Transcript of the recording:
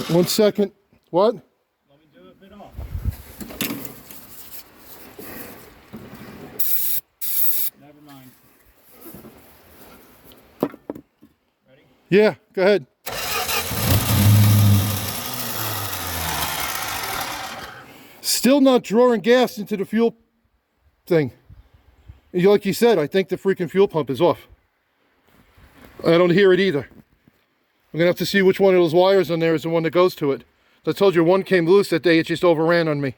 1 second. What? Let me do a bit off. Never mind. Ready? Yeah, go ahead. Still not drawing gas into the fuel thing. Like you said, I think the freaking fuel pump is off. I don't hear it either. I'm gonna have to see which one of those wires on there is the one that goes to it. I told you one came loose that day, it just overran on me.